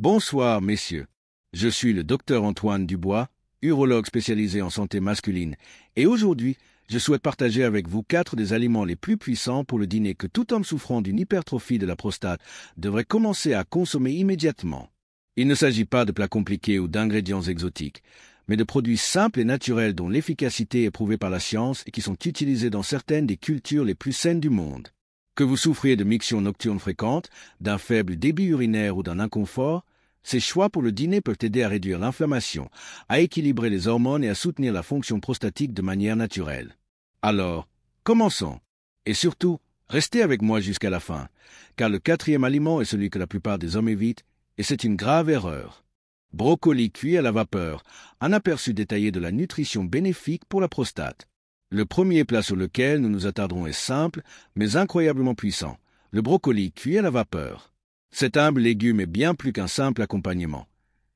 Bonsoir, messieurs. Je suis le docteur Antoine Dubois, urologue spécialisé en santé masculine, et aujourd'hui, je souhaite partager avec vous 4 des aliments les plus puissants pour le dîner que tout homme souffrant d'une hypertrophie de la prostate devrait commencer à consommer immédiatement. Il ne s'agit pas de plats compliqués ou d'ingrédients exotiques, mais de produits simples et naturels dont l'efficacité est prouvée par la science et qui sont utilisés dans certaines des cultures les plus saines du monde. Que vous souffriez de mictions nocturnes fréquentes, d'un faible débit urinaire ou d'un inconfort, ces choix pour le dîner peuvent aider à réduire l'inflammation, à équilibrer les hormones et à soutenir la fonction prostatique de manière naturelle. Alors, commençons. Et surtout, restez avec moi jusqu'à la fin, car le 4e aliment est celui que la plupart des hommes évitent, et c'est une grave erreur. Brocoli cuit à la vapeur, un aperçu détaillé de la nutrition bénéfique pour la prostate. Le premier plat sur lequel nous nous attarderons est simple, mais incroyablement puissant, le brocoli cuit à la vapeur. Cet humble légume est bien plus qu'un simple accompagnement.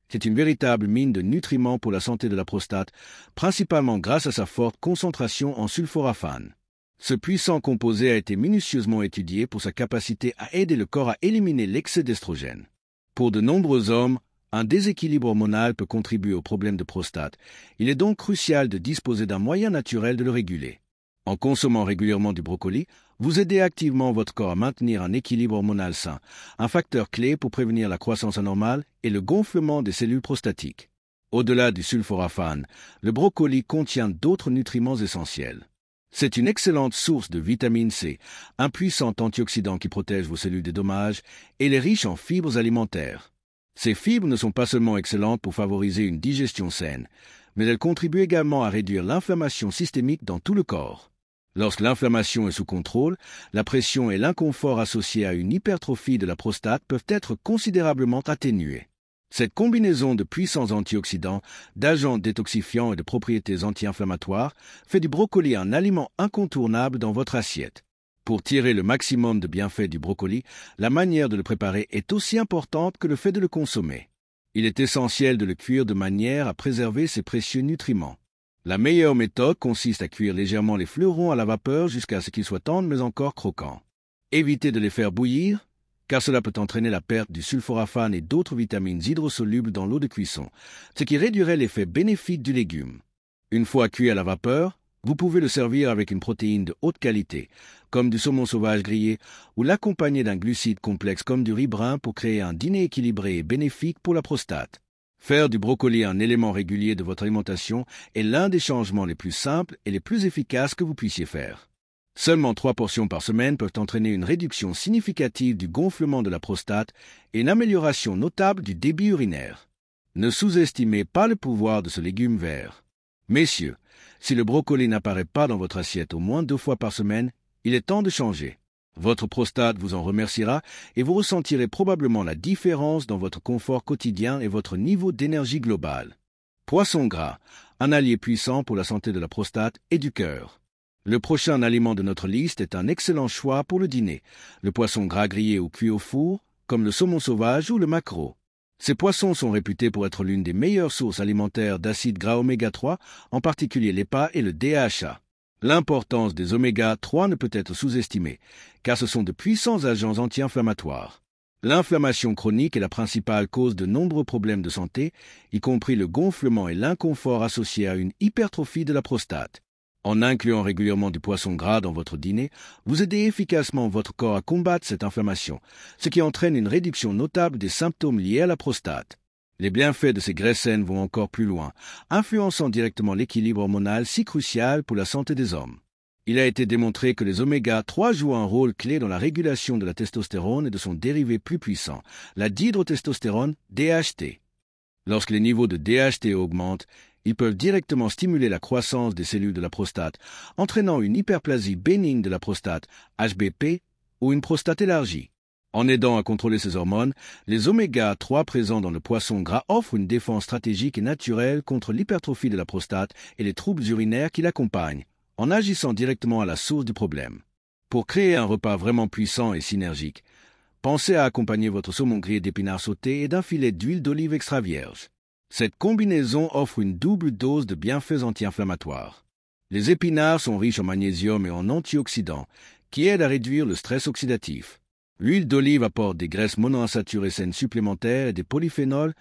C'est une véritable mine de nutriments pour la santé de la prostate, principalement grâce à sa forte concentration en sulforaphane. Ce puissant composé a été minutieusement étudié pour sa capacité à aider le corps à éliminer l'excès d'estrogène. Pour de nombreux hommes, un déséquilibre hormonal peut contribuer aux problèmes de prostate. Il est donc crucial de disposer d'un moyen naturel de le réguler. En consommant régulièrement du brocoli, vous aidez activement votre corps à maintenir un équilibre hormonal sain, un facteur clé pour prévenir la croissance anormale et le gonflement des cellules prostatiques. Au-delà du sulforaphane, le brocoli contient d'autres nutriments essentiels. C'est une excellente source de vitamine C, un puissant antioxydant qui protège vos cellules des dommages, et il est riche en fibres alimentaires. Ces fibres ne sont pas seulement excellentes pour favoriser une digestion saine, mais elles contribuent également à réduire l'inflammation systémique dans tout le corps. Lorsque l'inflammation est sous contrôle, la pression et l'inconfort associés à une hypertrophie de la prostate peuvent être considérablement atténués. Cette combinaison de puissants antioxydants, d'agents détoxifiants et de propriétés anti-inflammatoires fait du brocoli un aliment incontournable dans votre assiette. Pour tirer le maximum de bienfaits du brocoli, la manière de le préparer est aussi importante que le fait de le consommer. Il est essentiel de le cuire de manière à préserver ses précieux nutriments. La meilleure méthode consiste à cuire légèrement les fleurons à la vapeur jusqu'à ce qu'ils soient tendres mais encore croquants. Évitez de les faire bouillir, car cela peut entraîner la perte du sulforaphane et d'autres vitamines hydrosolubles dans l'eau de cuisson, ce qui réduirait l'effet bénéfique du légume. Une fois cuit à la vapeur, vous pouvez le servir avec une protéine de haute qualité, comme du saumon sauvage grillé, ou l'accompagner d'un glucide complexe comme du riz brun pour créer un dîner équilibré et bénéfique pour la prostate. Faire du brocoli un élément régulier de votre alimentation est l'un des changements les plus simples et les plus efficaces que vous puissiez faire. Seulement 3 portions par semaine peuvent entraîner une réduction significative du gonflement de la prostate et une amélioration notable du débit urinaire. Ne sous-estimez pas le pouvoir de ce légume vert. Messieurs, si le brocoli n'apparaît pas dans votre assiette au moins 2 fois par semaine, il est temps de changer. Votre prostate vous en remerciera et vous ressentirez probablement la différence dans votre confort quotidien et votre niveau d'énergie globale. Poisson gras, un allié puissant pour la santé de la prostate et du cœur. Le prochain aliment de notre liste est un excellent choix pour le dîner, le poisson gras grillé ou cuit au four, comme le saumon sauvage ou le maquereau. Ces poissons sont réputés pour être l'une des meilleures sources alimentaires d'acides gras oméga 3, en particulier l'EPA et le DHA. L'importance des oméga 3 ne peut être sous-estimée, car ce sont de puissants agents anti-inflammatoires. L'inflammation chronique est la principale cause de nombreux problèmes de santé, y compris le gonflement et l'inconfort associés à une hypertrophie de la prostate. En incluant régulièrement du poisson gras dans votre dîner, vous aidez efficacement votre corps à combattre cette inflammation, ce qui entraîne une réduction notable des symptômes liés à la prostate. Les bienfaits de ces graisses saines vont encore plus loin, influençant directement l'équilibre hormonal si crucial pour la santé des hommes. Il a été démontré que les oméga 3 jouent un rôle clé dans la régulation de la testostérone et de son dérivé plus puissant, la dihydrotestostérone DHT. Lorsque les niveaux de DHT augmentent, ils peuvent directement stimuler la croissance des cellules de la prostate, entraînant une hyperplasie bénigne de la prostate, HBP, ou une prostate élargie. En aidant à contrôler ces hormones, les oméga 3 présents dans le poisson gras offrent une défense stratégique et naturelle contre l'hypertrophie de la prostate et les troubles urinaires qui l'accompagnent, en agissant directement à la source du problème. Pour créer un repas vraiment puissant et synergique, pensez à accompagner votre saumon grillé d'épinards sautés et d'un filet d'huile d'olive extra vierge. Cette combinaison offre une double dose de bienfaits anti-inflammatoires. Les épinards sont riches en magnésium et en antioxydants, qui aident à réduire le stress oxydatif. L'huile d'olive apporte des graisses monoinsaturées saines supplémentaires et des polyphénols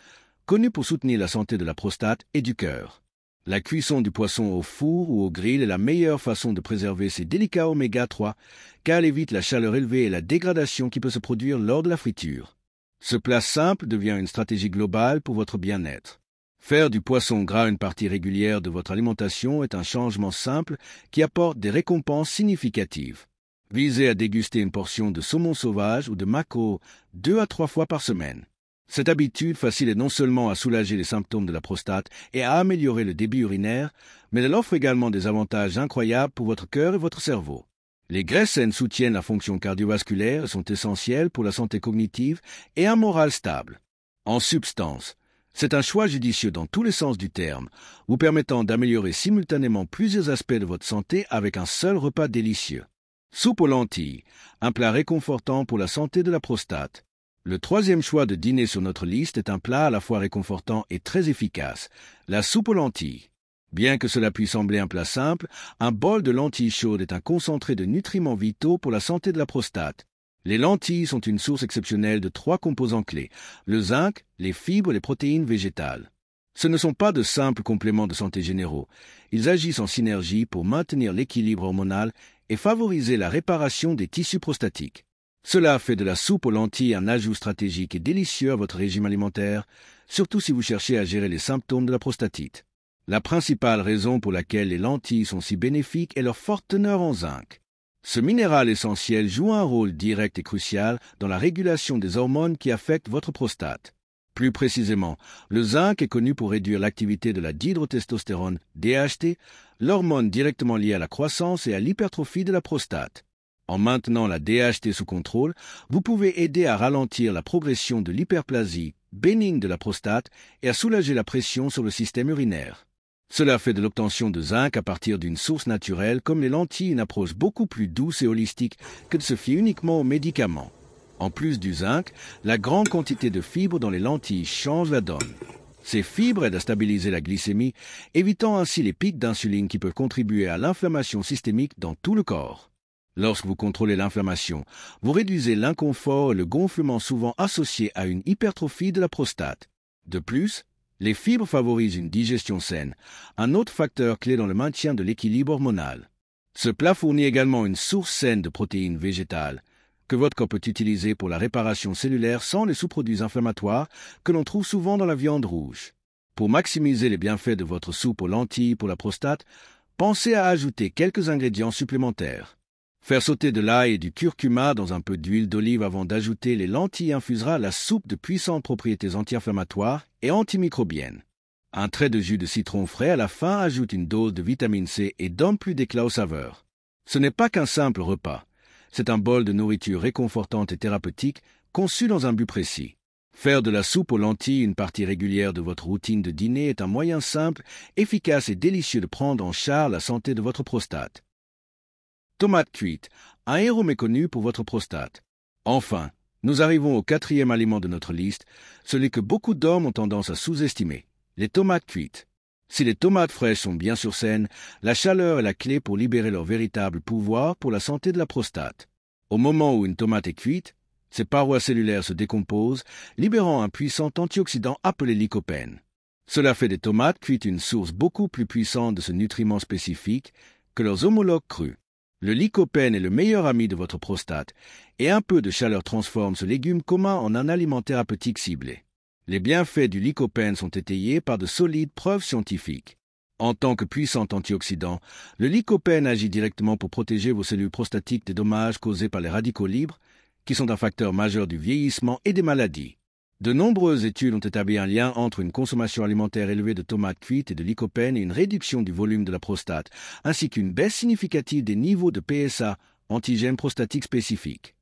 connus pour soutenir la santé de la prostate et du cœur. La cuisson du poisson au four ou au grill est la meilleure façon de préserver ces délicats oméga 3 car elle évite la chaleur élevée et la dégradation qui peut se produire lors de la friture. Ce plat simple devient une stratégie globale pour votre bien-être. Faire du poisson gras une partie régulière de votre alimentation est un changement simple qui apporte des récompenses significatives. Visez à déguster une portion de saumon sauvage ou de maquereau 2 à 3 fois par semaine. Cette habitude facile non seulement à soulager les symptômes de la prostate et à améliorer le débit urinaire, mais elle offre également des avantages incroyables pour votre cœur et votre cerveau. Les graisses saines soutiennent la fonction cardiovasculaire et sont essentielles pour la santé cognitive et un moral stable. En substance, c'est un choix judicieux dans tous les sens du terme, vous permettant d'améliorer simultanément plusieurs aspects de votre santé avec un seul repas délicieux. Soupe aux lentilles, un plat réconfortant pour la santé de la prostate. Le troisième choix de dîner sur notre liste est un plat à la fois réconfortant et très efficace, la soupe aux lentilles. Bien que cela puisse sembler un plat simple, un bol de lentilles chaudes est un concentré de nutriments vitaux pour la santé de la prostate. Les lentilles sont une source exceptionnelle de 3 composants clés, le zinc, les fibres et les protéines végétales. Ce ne sont pas de simples compléments de santé généraux, ils agissent en synergie pour maintenir l'équilibre hormonal et favoriser la réparation des tissus prostatiques. Cela fait de la soupe aux lentilles un ajout stratégique et délicieux à votre régime alimentaire, surtout si vous cherchez à gérer les symptômes de la prostatite. La principale raison pour laquelle les lentilles sont si bénéfiques est leur forte teneur en zinc. Ce minéral essentiel joue un rôle direct et crucial dans la régulation des hormones qui affectent votre prostate. Plus précisément, le zinc est connu pour réduire l'activité de la dihydrotestostérone, DHT, l'hormone directement liée à la croissance et à l'hypertrophie de la prostate. En maintenant la DHT sous contrôle, vous pouvez aider à ralentir la progression de l'hyperplasie bénigne de la prostate et à soulager la pression sur le système urinaire. Cela fait de l'obtention de zinc à partir d'une source naturelle comme les lentilles une approche beaucoup plus douce et holistique que de se fier uniquement aux médicaments. En plus du zinc, la grande quantité de fibres dans les lentilles change la donne. Ces fibres aident à stabiliser la glycémie, évitant ainsi les pics d'insuline qui peuvent contribuer à l'inflammation systémique dans tout le corps. Lorsque vous contrôlez l'inflammation, vous réduisez l'inconfort et le gonflement souvent associés à une hypertrophie de la prostate. De plus, les fibres favorisent une digestion saine, un autre facteur clé dans le maintien de l'équilibre hormonal. Ce plat fournit également une source saine de protéines végétales, que votre corps peut utiliser pour la réparation cellulaire sans les sous-produits inflammatoires que l'on trouve souvent dans la viande rouge. Pour maximiser les bienfaits de votre soupe aux lentilles pour la prostate, pensez à ajouter quelques ingrédients supplémentaires. Faire sauter de l'ail et du curcuma dans un peu d'huile d'olive avant d'ajouter les lentilles infusera à la soupe de puissantes propriétés anti-inflammatoires et antimicrobiennes. Un trait de jus de citron frais à la fin ajoute une dose de vitamine C et donne plus d'éclat aux saveurs. Ce n'est pas qu'un simple repas. C'est un bol de nourriture réconfortante et thérapeutique, conçu dans un but précis. Faire de la soupe aux lentilles une partie régulière de votre routine de dîner est un moyen simple, efficace et délicieux de prendre en charge la santé de votre prostate. Tomate cuite, un héros méconnu pour votre prostate. Enfin, nous arrivons au 4e aliment de notre liste, celui que beaucoup d'hommes ont tendance à sous-estimer, les tomates cuites. Si les tomates fraîches sont bien sûr saines, la chaleur est la clé pour libérer leur véritable pouvoir pour la santé de la prostate. Au moment où une tomate est cuite, ses parois cellulaires se décomposent, libérant un puissant antioxydant appelé lycopène. Cela fait des tomates cuites une source beaucoup plus puissante de ce nutriment spécifique que leurs homologues crus. Le lycopène est le meilleur ami de votre prostate, et un peu de chaleur transforme ce légume commun en un aliment thérapeutique ciblé. Les bienfaits du lycopène sont étayés par de solides preuves scientifiques. En tant que puissant antioxydant, le lycopène agit directement pour protéger vos cellules prostatiques des dommages causés par les radicaux libres, qui sont un facteur majeur du vieillissement et des maladies. De nombreuses études ont établi un lien entre une consommation alimentaire élevée de tomates cuites et de lycopène et une réduction du volume de la prostate, ainsi qu'une baisse significative des niveaux de PSA, antigène prostatique spécifique.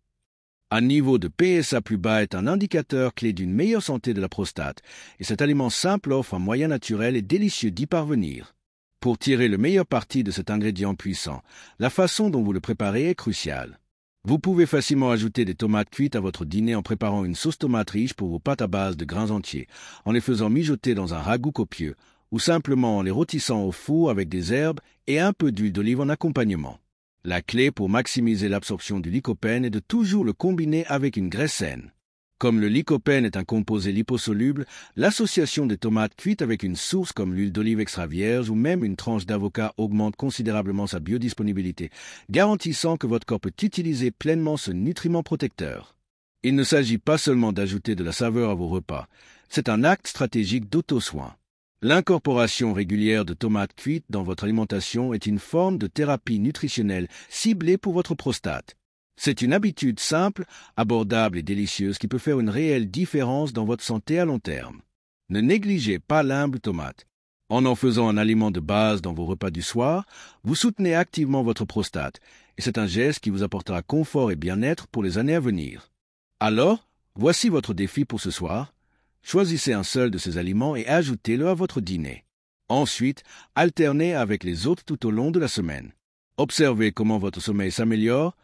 Un niveau de PSA plus bas est un indicateur clé d'une meilleure santé de la prostate, et cet aliment simple offre un moyen naturel et délicieux d'y parvenir. Pour tirer le meilleur parti de cet ingrédient puissant, la façon dont vous le préparez est cruciale. Vous pouvez facilement ajouter des tomates cuites à votre dîner en préparant une sauce tomate riche pour vos pâtes à base de grains entiers, en les faisant mijoter dans un ragoût copieux, ou simplement en les rôtissant au four avec des herbes et un peu d'huile d'olive en accompagnement. La clé pour maximiser l'absorption du lycopène est de toujours le combiner avec une graisse saine. Comme le lycopène est un composé liposoluble, l'association des tomates cuites avec une source comme l'huile d'olive extra vierge ou même une tranche d'avocat augmente considérablement sa biodisponibilité, garantissant que votre corps peut utiliser pleinement ce nutriment protecteur. Il ne s'agit pas seulement d'ajouter de la saveur à vos repas, c'est un acte stratégique d'auto-soin. L'incorporation régulière de tomates cuites dans votre alimentation est une forme de thérapie nutritionnelle ciblée pour votre prostate. C'est une habitude simple, abordable et délicieuse qui peut faire une réelle différence dans votre santé à long terme. Ne négligez pas l'humble tomate. En faisant un aliment de base dans vos repas du soir, vous soutenez activement votre prostate, et c'est un geste qui vous apportera confort et bien-être pour les années à venir. Alors, voici votre défi pour ce soir. Choisissez un seul de ces aliments et ajoutez-le à votre dîner. Ensuite, alternez avec les autres tout au long de la semaine. Observez comment votre sommeil s'améliore,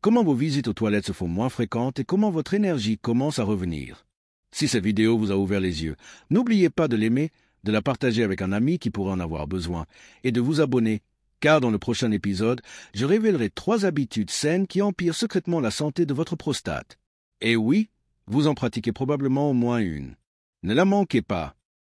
comment vos visites aux toilettes se font moins fréquentes et comment votre énergie commence à revenir. Si cette vidéo vous a ouvert les yeux, n'oubliez pas de l'aimer, de la partager avec un ami qui pourrait en avoir besoin et de vous abonner, car dans le prochain épisode, je révélerai 3 habitudes saines qui empirent secrètement la santé de votre prostate. Et oui, vous en pratiquez probablement au moins une. Ne la manquez pas.